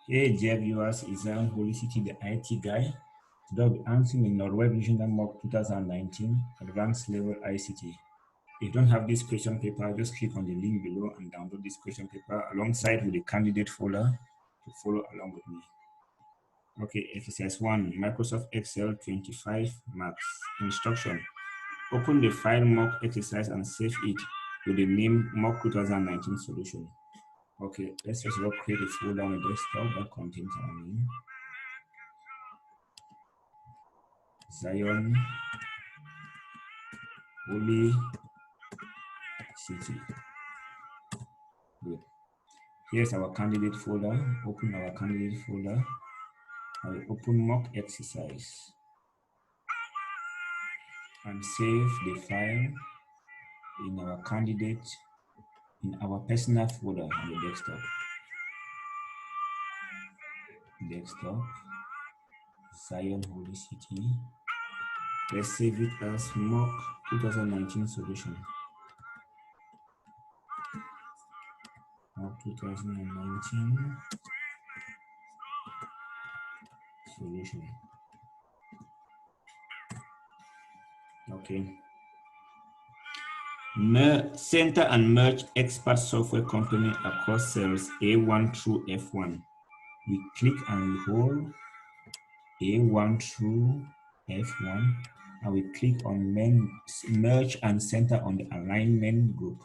Hey dear viewers, it's Holy City, the IT guy. Today I'll be answering the Norway Regional Mock 2019 Advanced Level ICT. If you don't have this question paper, just click on the link below and download this question paper alongside with the candidate folder to follow along with me. Okay, exercise 1, Microsoft Excel 25 Max. Instruction. Open the file mock exercise and save it with the name mock 2019 solution. Okay, let's just go create a folder on the desktop that contains our name. Zion Holy City. Good. Here's our candidate folder. Open our candidate folder. I will open mock exercise and save the file in our candidate, in our personal folder on the desktop. Desktop, Zion Holy City. Let's save it as mock 2019 solution. Mock 2019 solution. Okay. Center and merge expert software company across cells A1 through F1. We click and we hold A1 through F1, and we click on merge and center on the alignment group.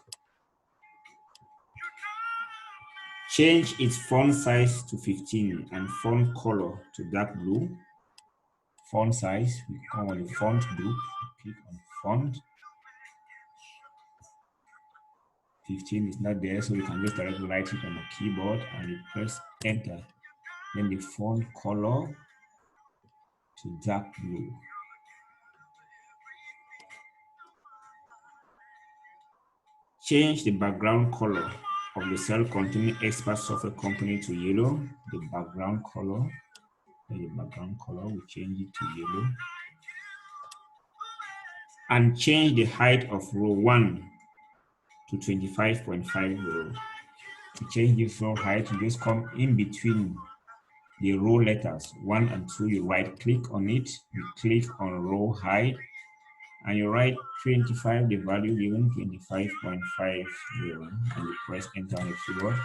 Change its font size to 15 and font color to dark blue. Font size, we come on the font group, click on font. 15 is not there, so we can just directly write it on the keyboard and you press enter. Then the font color to dark blue. Change the background color of the cell containing expert software company to yellow. The background color, we change it to yellow. And change the height of row 1 to 25.5 row. To change this row height, you just come in between the row letters 1 and 2, you right click on it, you click on row height, and you write 25, the value given 25.5 row, and you press enter on the keyboard.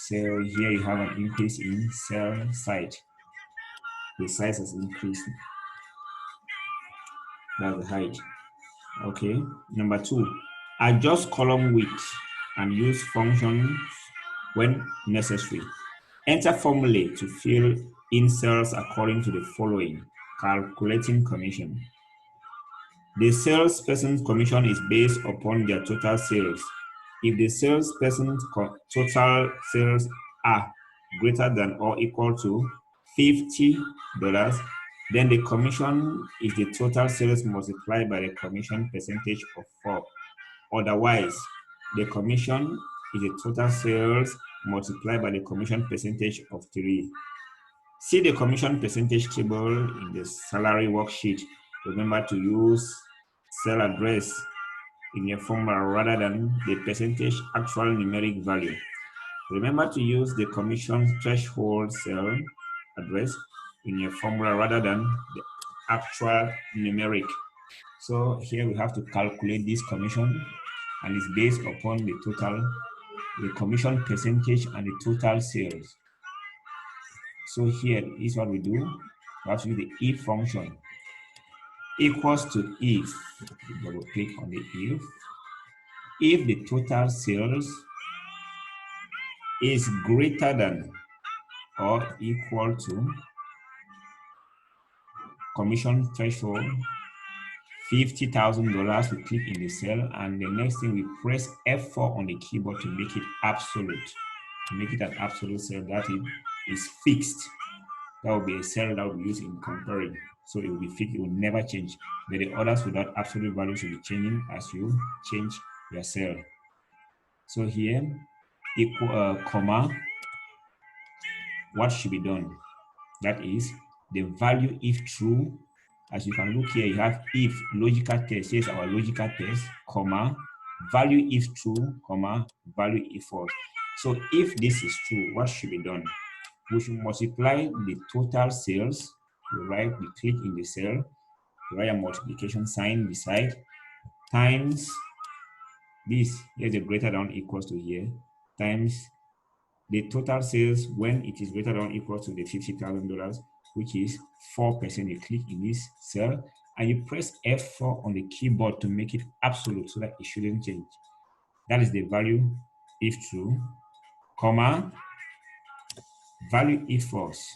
So here you have an increase in cell size. The size has increased. That's the height. Okay. Number 2, adjust column width and use functions when necessary. Enter formulae to fill in cells according to the following. Calculating commission. The salesperson's commission is based upon their total sales. If the salesperson's total sales are greater than or equal to $50, then the commission is the total sales multiplied by the commission percentage of 4. Otherwise, the commission is the total sales multiplied by the commission percentage of 3. See the commission percentage table in the salary worksheet. Remember to use cell address in your formula rather than the percentage actual numeric value. Remember to use the commission threshold cell address in your formula rather than the actual numeric. So here we have to calculate this commission, and it's based upon the total, the commission percentage and the total sales. So here is what we do. We have to use the if function. Equals to if, double click on the if the total sales is greater than or equal to commission threshold $50,000, we click in the cell, and the next thing we press F4 on the keyboard to make it absolute. To make it an absolute cell that is fixed. That will be a cell that will be used in comparing. So it will be fixed, it will never change. But the others without absolute values will be changing as you change your cell. So here, equal, comma, what should be done? That is the value if true. As you can look here, you have if logical test. Here's our logical test, comma, value if true, comma, value if false. So if this is true, what should be done? we should multiply the total sales. You click in the cell, you write a multiplication sign beside, times this, here's a greater than or equals to here, times the total sales when it is greater than or equal to the $50,000, which is 4%. You click in this cell and you press F4 on the keyboard to make it absolute so that it shouldn't change. That is the value if true, comma, value if false.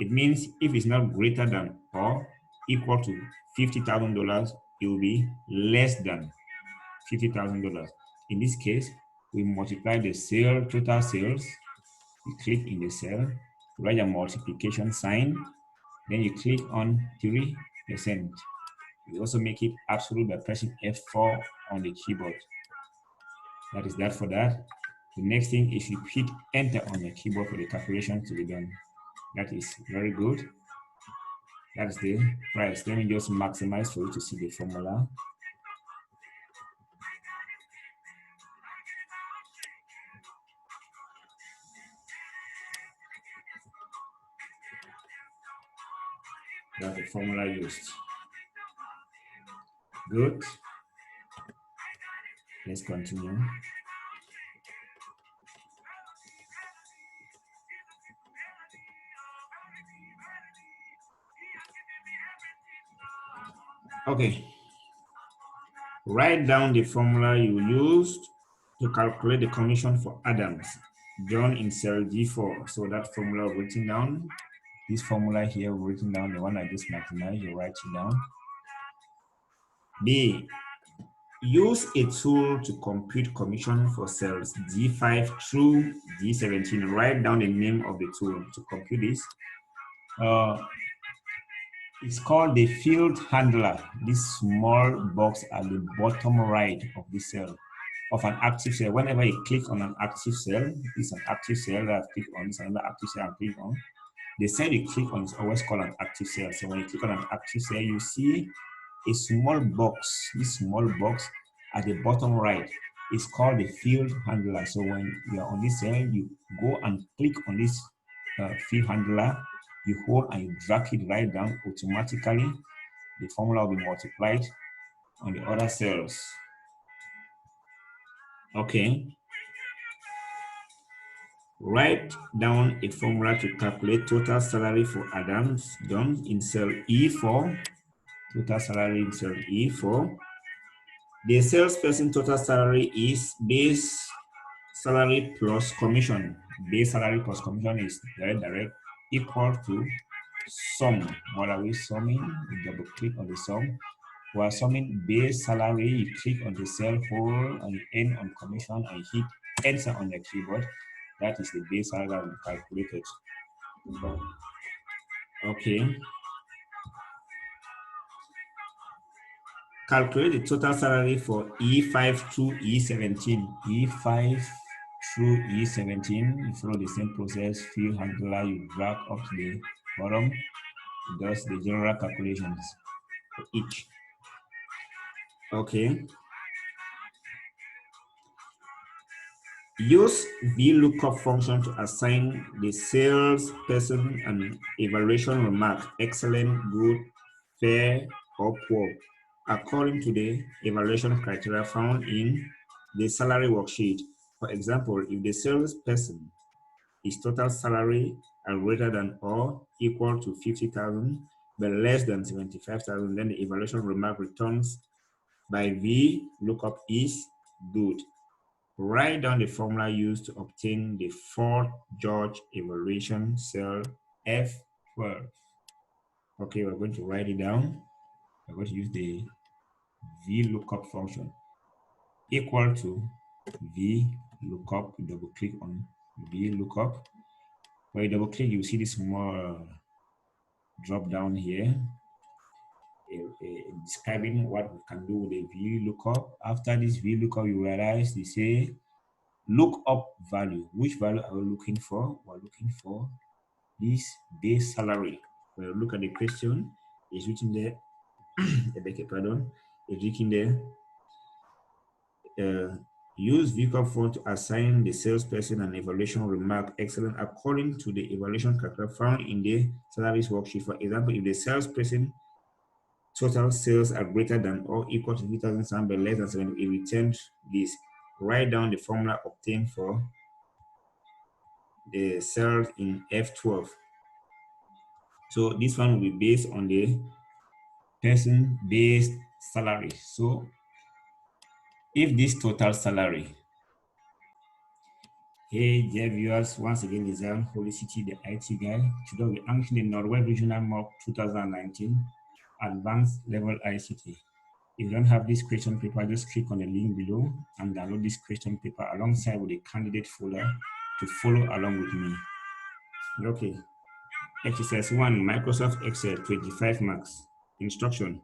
It means if it's not greater than or equal to $50,000, it will be less than $50,000. In this case, we multiply the total sales. You click in the cell, write a multiplication sign, then you click on 3%. You also make it absolute by pressing F4 on the keyboard. That is that for that. The next thing is you hit enter on the keyboard for the calculation to be done. That is very good. That's the price. Let me just maximize for you to see the formula. That's the formula used. Good. Let's continue. Okay. Write down the formula you used to calculate the commission for Adams, done in cell G4. So that formula written down. This formula here written down, the one I just maximized, you write it down. B, use a tool to compute commission for cells D5 through D17. Write down the name of the tool to compute this. It's called the field handler. This small box at the bottom right of the cell, of an active cell. Whenever you click on an active cell, this is an active cell that I click on, this is another active cell I click on. The cell you click on is always called an active cell. So when you click on an active cell, you see a small box. This small box at the bottom right is called the field handler. So when you are on this cell, you go and click on this field handler, you hold and you drag it right down. Automatically, the formula will be multiplied on the other cells. Okay. Write down a formula to calculate total salary for Adams, done in cell E4. Total salary in cell E4. The salesperson total salary is base salary plus commission. Base salary plus commission is direct equal to sum. What are we summing? We double click on the sum. We are summing base salary. You click on the cell hole and end on commission and hit enter on the keyboard. That is the base salary that we calculated. Okay. Calculate the total salary for E5 through E17. E5 through E17, you follow the same process. Field handler, you drag up to the bottom. It does the general calculations for each. Okay. Use VLOOKUP function to assign the salesperson an evaluation remark: excellent, good, fair, or poor, according to the evaluation criteria found in the salary worksheet. For example, if the salesperson is total salary are greater than or equal to 50,000 but less than 75,000, then the evaluation remark returns by VLOOKUP is good. Write down the formula used to obtain the fourth George evaluation cell F12. Okay, we're going to write it down. We're going to use the VLOOKUP function equal to VLOOKUP. Double click on VLOOKUP. When you double click, you see this small drop down here describing what we can do with the VLOOKUP. After this VLOOKUP, you realize they say look up value. Which value are we looking for? We're looking for this base salary. When you look at the question, it's written there, I beg your pardon, it's written there, Use VLOOKUP form to assign the salesperson an evaluation remark excellent according to the evaluation criteria found in the salaries worksheet. For example, if the salesperson total sales are greater than or equal to 3,000 but less than 7, it returns this. Write down the formula obtained for the sales in F12. So this one will be based on the person-based salary. So if this total salary, hey dear viewers, once again is Zion Holicity, the IT guy. Today we're answering the Northwest Regional Mock 2019 Advanced Level ICT. If you don't have this question paper, just click on the link below and download this question paper alongside with the candidate folder to follow along with me. Okay. Exercise 1, Microsoft Excel, 25 marks. Instruction.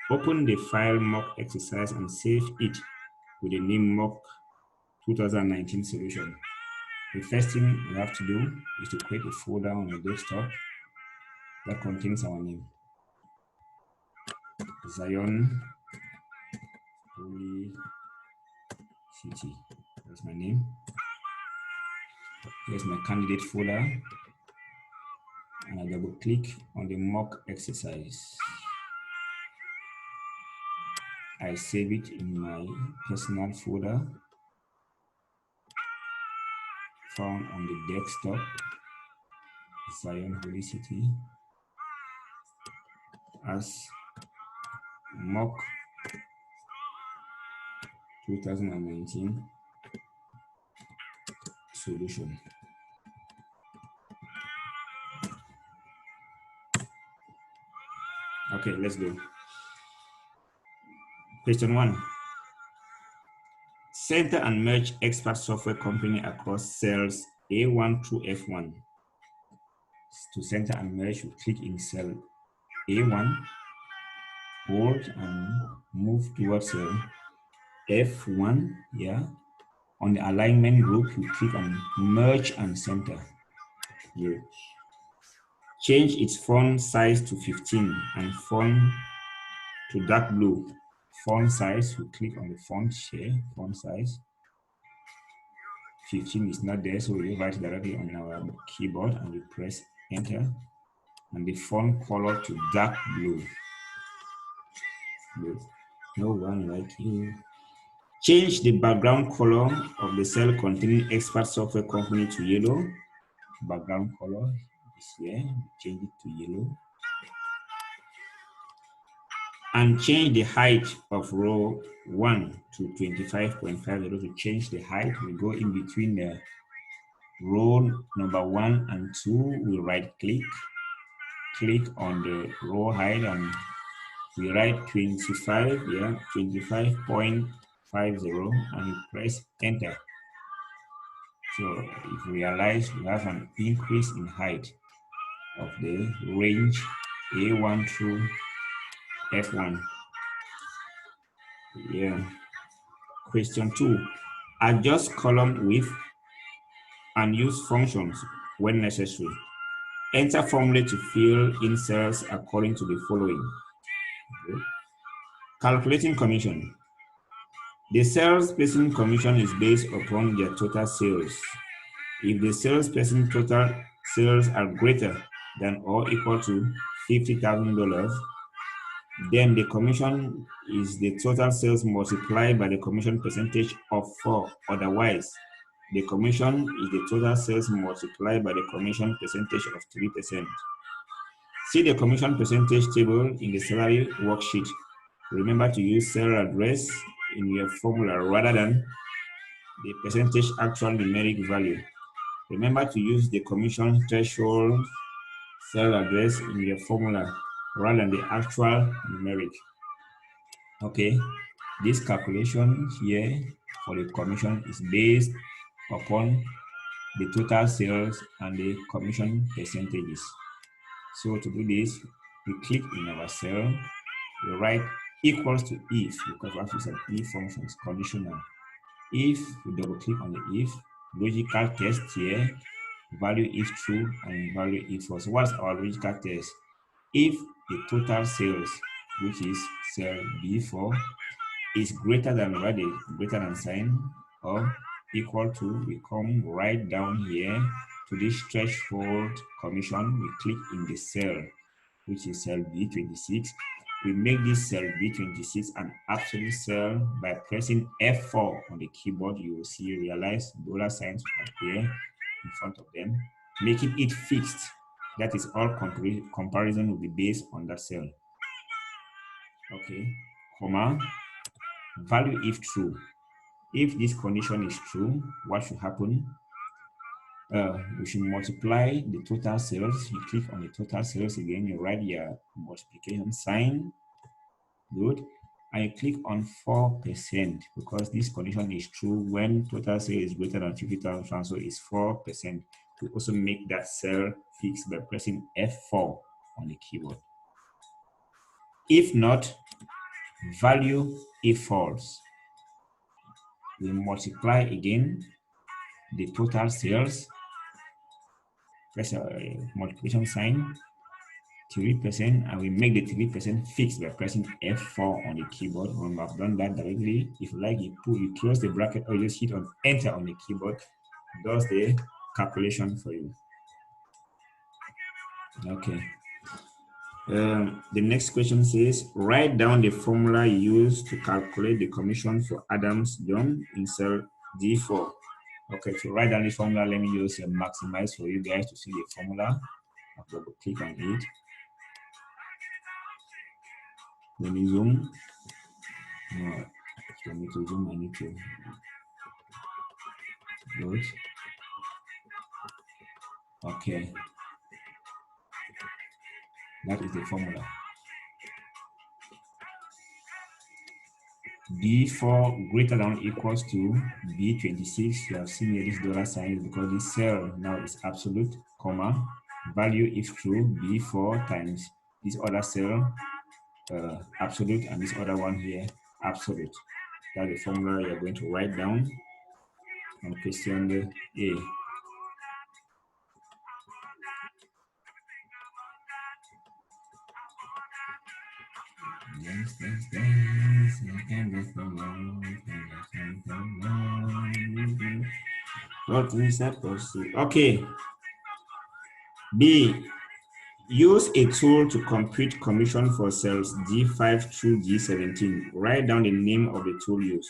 Open the file mock exercise and save it with the name mock 2019 solution. The first thing you have to do is to create a folder on your desktop that contains our name. Zion Holy City. That's my name. Here's my candidate folder. And I double click on the mock exercise. I save it in my personal folder found on the desktop, Zion Holy City, as mock 2019 solution. Okay, let's go. Question 1. Center and merge expert software company across cells A1 through F1. To center and merge, we click in cell A1, hold and move towards cell F1. Yeah. On the alignment group, we click on merge and center. Yeah. Change its font size to 15 and font to dark blue. Font size, we click on the font share, font size. 15 is not there, so we write directly on our keyboard and we press enter. And the font color to dark blue. Blue. No one like you. Change the background color of the cell containing expert software company to yellow. Background color is here. Change it to yellow. And change the height of row 1 to 25.50 to change the height. We go in between the row number 1 and 2. We right click on the row height and we write 25, yeah, 25.50 and we press enter. So if we realize we have an increase in height of the range A1 through F1. Yeah. Question 2. Adjust column width and use functions when necessary. Enter formula to fill in cells according to the following. Okay. Calculating commission. The salesperson commission is based upon their total sales. If the salesperson total sales are greater than or equal to $50,000, then the commission is the total sales multiplied by the commission percentage of 4. Otherwise, the commission is the total sales multiplied by the commission percentage of 3%. See the commission percentage table in the salary worksheet. Remember to use cell address in your formula rather than the percentage actual numeric value. Remember to use the commission threshold cell address in your formula rather than the actual numeric. Okay, this calculation here for the commission is based upon the total sales and the commission percentages. So to do this, we click in our cell, we write equals to if, because what is an if function is conditional. If we double click on the if, logical test here, value if true and value if false. What's our logical test? If the total sales, which is cell B4, is greater than, what is greater than sign, or equal to, we come right down here to this threshold commission. We click in the cell, which is cell B26. We make this cell B26 an absolute cell by pressing F4 on the keyboard. You will see, realize dollar signs appear in front of them, making it fixed. That is all comparison will be based on that cell. Okay, comma, value if true. If this condition is true, what should happen? We should multiply the total cells. You click on the total cells again, you write your multiplication sign, good, and you click on 4% because this condition is true when total cell is greater than 50,000, so it's 4%. We also make that cell fixed by pressing F4 on the keyboard. If not, value if false. We multiply again the total cells, press a multiplication sign, 3%, and we make the 3% fixed by pressing F4 on the keyboard. When we have done that directly, if you like, you close the bracket or you just hit on enter on the keyboard, it does the calculation for you. Okay. The next question says, write down the formula used to calculate the commission for Adams John in cell D4. Okay, to write down the formula, let me use maximize for you guys to see the formula. I'll double click on it. Let me zoom. No, for me to zoom, I need to do it. Okay. That is the formula. B4 greater than or equals to B26. You have seen here this dollar sign is because this cell now is absolute, comma, value if true, B4 times this other cell, absolute, and this other one here, absolute. That's the formula you're going to write down on question A. Okay. B. Use a tool to compute commission for cells G5 through G17. Write down the name of the tool used.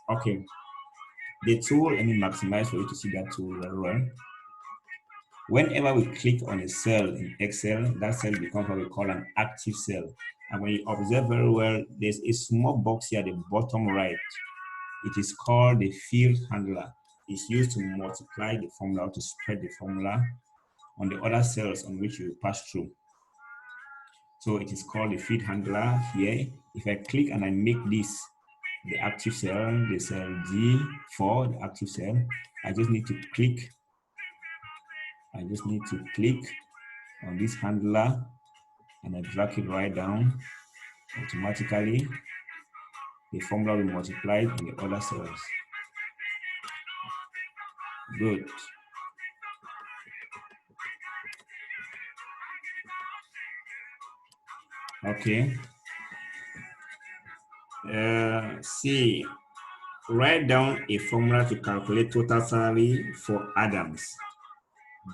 Okay. The tool, let me maximize for you to see that tool very well. Whenever we click on a cell in Excel, that cell becomes what we call an active cell. And when you observe very well, there's a small box here at the bottom right. It is called the field handler. It's used to multiply the formula, to spread the formula on the other cells on which you pass through. So it is called the field handler here. If I click and I make this the active cell, the cell G4, the active cell, I just need to click. I just need to click on this handler and I drag it right down. Automatically, the formula will multiply in the other cells. Good. Okay. C. Write down a formula to calculate total salary for Adams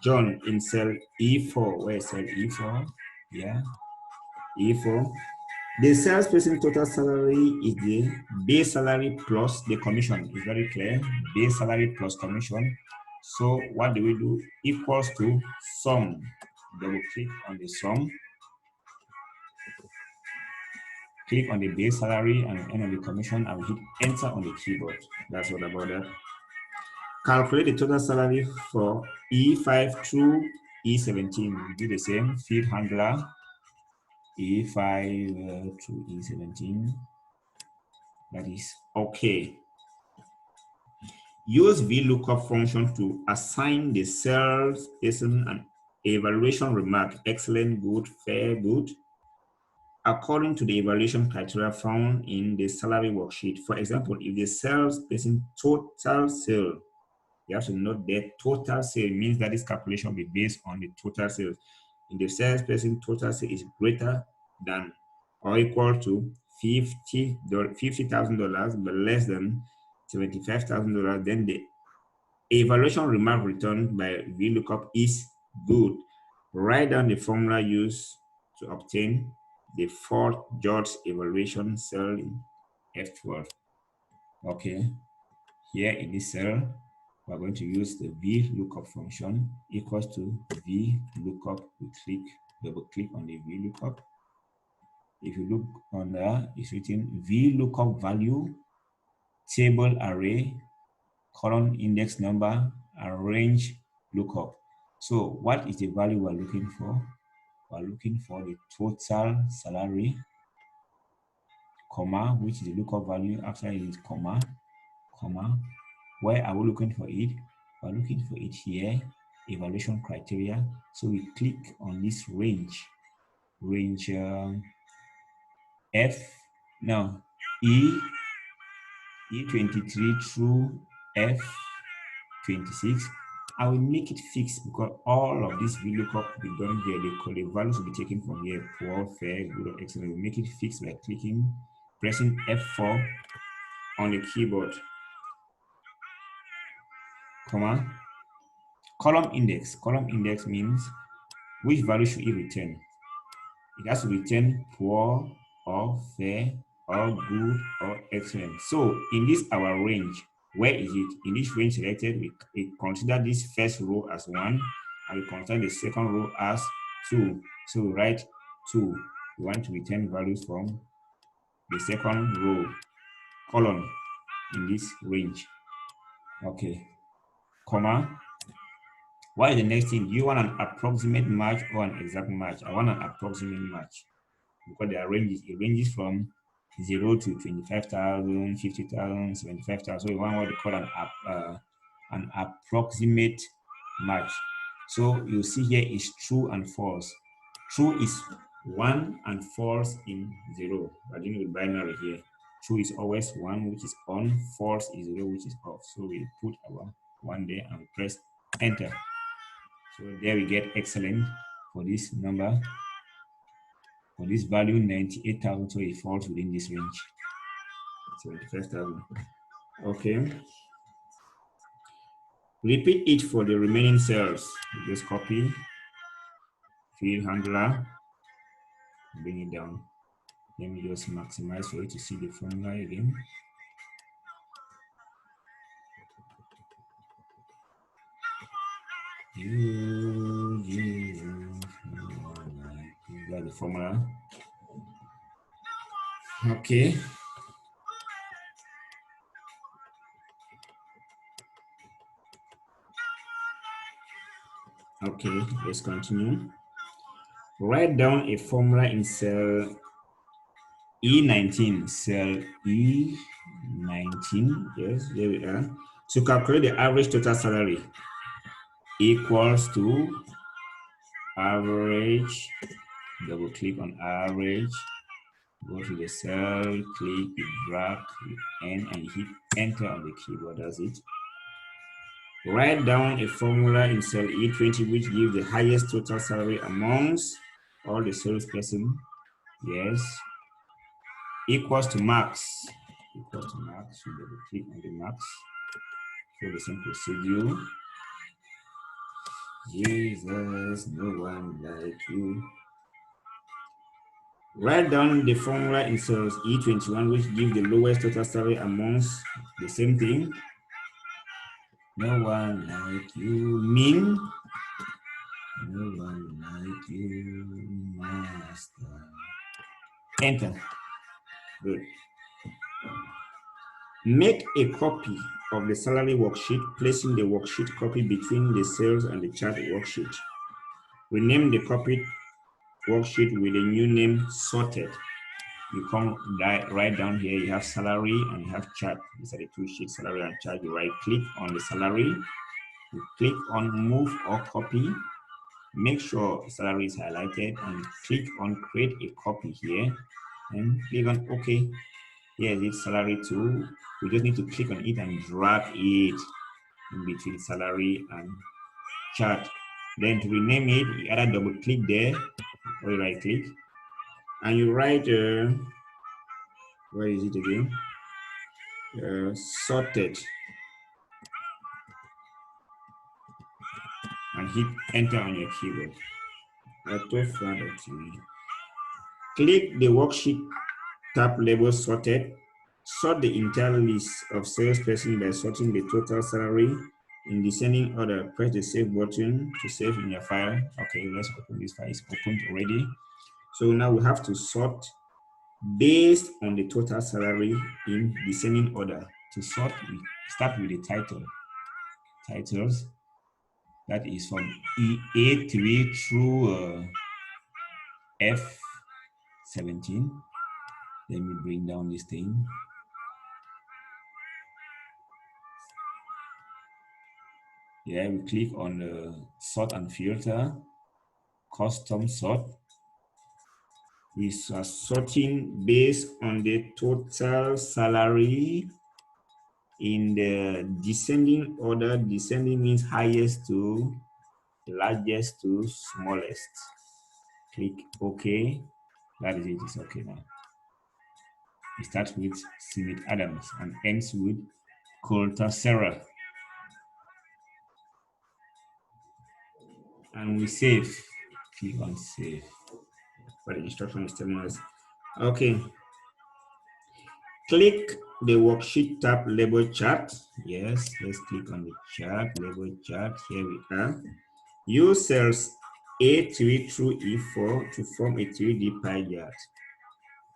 John in cell E4. Where is cell E4? Yeah, E4. The salesperson total salary is the base salary plus the commission. It's very clear. Base salary plus commission. So what do we do? Equals to sum. Double click on the sum. Click on the base salary and end on the commission and hit enter on the keyboard. That's what about that. Calculate the total salary for E5 through E17. Do the same. Field handler E5 through E17. That is okay. Use VLOOKUP function to assign the cells person an evaluation remark, excellent, good, fair, good, according to the evaluation criteria found in the salary worksheet. For example, if the sales person total sale, you have to note that total sale means that this calculation will be based on the total sales. If the salesperson total sale is greater than or equal to $50,000 but less than $75,000, then the evaluation remark returned by VLOOKUP is good. Write down the formula used to obtain the fourth judge evaluation cell in F12. Okay, here in this cell, we're going to use the VLOOKUP function equals to VLOOKUP. We double click on the VLOOKUP. If you look on there, it's written VLOOKUP value, table array, column index number, and range lookup. So what is the value we're looking for? We're looking for the total salary, comma, which is the lookup value. After it is comma. Where are we looking for it? We're looking for it here, evaluation criteria. So we click on this range F, now E23 through F26. I will make it fixed because all of this VLOOKUP will be done here. The values will be taken from here: poor, fair, good, or excellent. We'll make it fixed by pressing F4 on the keyboard. Comma. Column index. Column index means which value should it return? It has to return poor, or fair, or good, or excellent. So in this our range, where is it? In this range selected, we consider this first row as 1, and we consider the second row as 2. So we write 2. We want to return values from the second row column in this range. Okay, comma. What is the next thing? Do you want an approximate match or an exact match? I want an approximate match because there are ranges. It ranges from 0 to 25,000, 50,000, 75,000. So we want what they call an approximate match. So you see here is true and false. True is 1 and false in 0. We're dealing with binary here. True is always 1, which is on. False is 0, which is off. So we put our 1 there and we press enter. So there we get excellent for this number. For this value, 98,000, so it falls within this range. 75,000. Okay. Repeat it for the remaining cells. You just copy, field handler, bring it down. Let me just maximize for you to see the formula again. That's the formula. Okay. Okay, let's continue. Write down a formula in cell E19, cell E19, yes, there we are. To calculate the average total salary equals to average, double click on average, go to the cell, click, drag, N, and hit enter on the keyboard, that's it. Write down a formula in cell E20 which gives the highest total salary amongst all the salesperson, yes, equals to max. Equals to max, so double click on the max for the same procedure. Jesus, no one like you. Write down the formula in cells E21 which gives the lowest total salary amongst the same thing. No one like you, Ming. No one like you, master. Enter. Good. Make a copy of the salary worksheet, placing the worksheet copy between the cells and the chart worksheet. Rename the copied worksheet with a new name, sorted. You come right down here, you have salary and you have chart. These are the two sheets, salary and chart. You right click on the salary, you click on move or copy. Make sure salary is highlighted and click on create a copy here and click on OK. Here is salary 2. We just need to click on it and drag it in between salary and chart. Then to rename it, you either double click there or you right click and you write Where is it again? Sorted. And hit enter on your keyboard. Click the worksheet tab label sorted. Sort the entire list of salesperson by sorting the total salary in descending order. Press the save button to save in your file. Okay, let's open this file. It's opened already. So now we have to sort based on the total salary in descending order. To sort, we start with the title. Titles. That is from A3 through F17. Let me bring down this thing. Yeah, we click on the sort and filter, custom sort. We are sorting based on the total salary in the descending order. Descending means highest to largest to smallest. Click OK. That is it. It's okay now. It starts with Smith Adams and ends with Coulter Sarah. And we save. Click on save. What the instruction is telling us. Okay. Click the worksheet tab label chart. Yes, let's click on the chart, label chart. Here we are. Use cells A3 through E4 to form a 3D pie chart.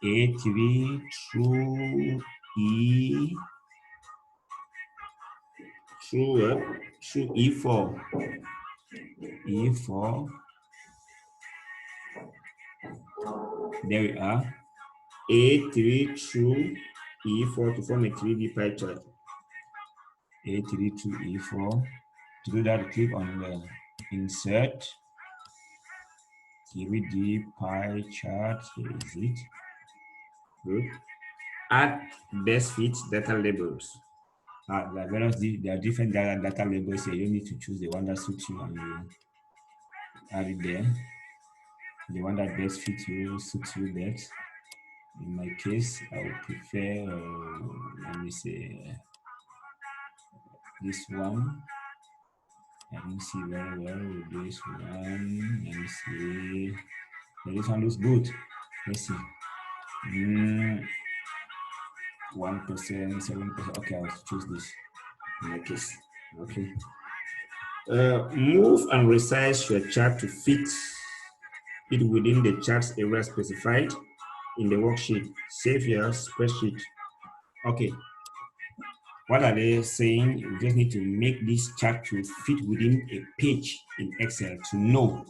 A3 through E through E4. E4. There we are. A3 through E4 to form a 3D pie chart. A3 through E4. To do that, click on the insert 3D pie chart. Here is it. Good. Add best fit data labels. There are different data labels here. You need to choose the one that suits you and you add it there. The one that best fits you, suits you best. In my case, I would prefer, let me say, this one. Let me see very well with this one. Let me see. This one looks good. Let's see. 1%, 7%. Okay, I'll choose this in my case. Okay. Move and resize your chart to fit it within the chart's area specified in the worksheet. Save your spreadsheet. Okay. What are they saying? You just need to make this chart to fit within a page in Excel to know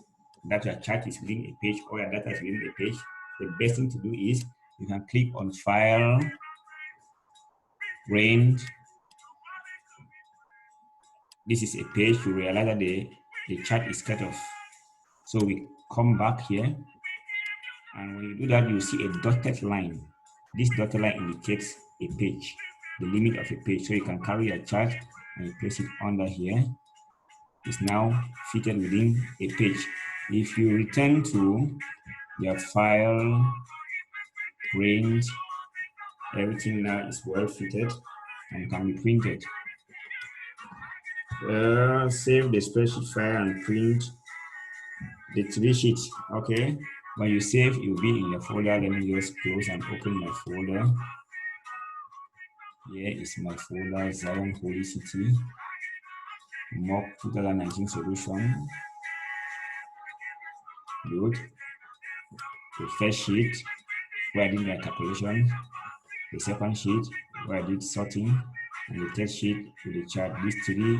that your chart is within a page or your data is within a page. The best thing to do is you can click on File, Range. This is a page. You realize that the chart is cut off. So we come back here. And when you do that, you see a dotted line. This dotted line indicates a page, the limit of a page. So you can carry your chart and you place it under here. It's now fitted within a page. If you return to your file, print, everything now is well fitted and can be printed. Save the spreadsheet file and print the 3 sheets. Okay. When you save, it will be in your folder. Let me just close and open my folder. Here is my folder, Zion Holy City, mock 2019 solution. Good. The first sheet, where I did my calculation. The second sheet, where I did sorting. And the third sheet with the chart. These 3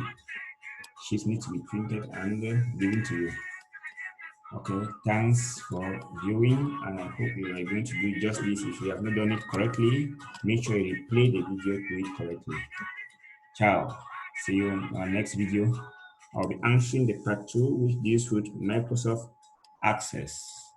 sheets need to be printed and given to you. Okay, thanks for viewing, and I hope you are going to do just this. If you have not done it correctly, make sure you play the video, do it correctly. Ciao. See you in our next video. I'll be answering the part 2, which deals with Microsoft Access.